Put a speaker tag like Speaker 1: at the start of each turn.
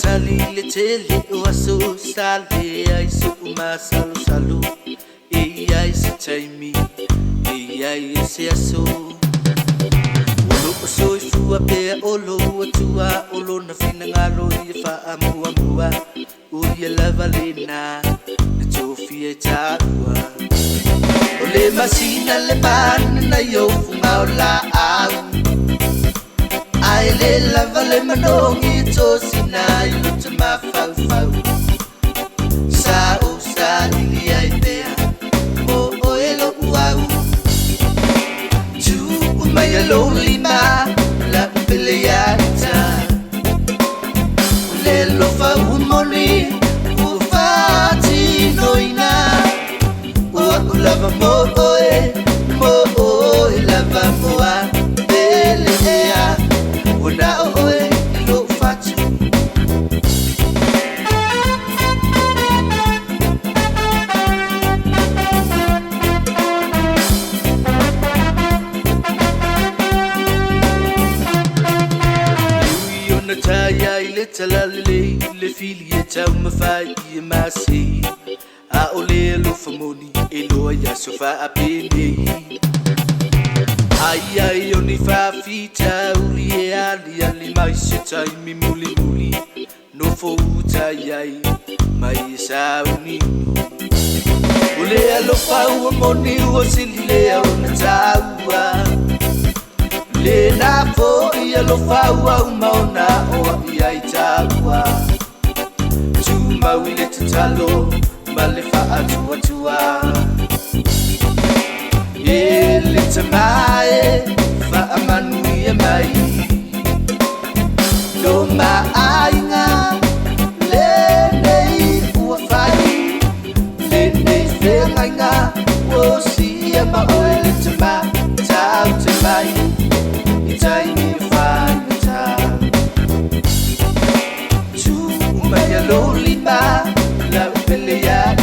Speaker 1: tali le tele waso sale ai su ma salu salu e ai se taimi e ai se aso olo so fu a pe olo tua olo na fina ngalo i fa amua mua u ye lava lena le tofie taua ole masina le pan na yo funga la au ai le lava le manongi to sinai luta ma fau fau sa o sa ili ai dea o o elo uau tu mai alo lima la pelea ta le lo fa un moni u fati noina o lava mo e lava moa pelea una oe lo faccio io na taya ile talale le figlie ciao ma fai ma sei a ole lo famoni e lo ya sofa a pene ai ai oni fa fita uli e ali mai se tai mi muli muli no fo uta ai mai sa uni ule alo fa u moni o sile o na taua le na fo i alo fa u mauna o ai taua tu mawile talo male fa atua ele tamae fa amanui e mai lo maainga le nei ua fai le nei whengainga o si e ma o ele tama tau te mai i tai ni whai me ta tu mai alo lima la pelea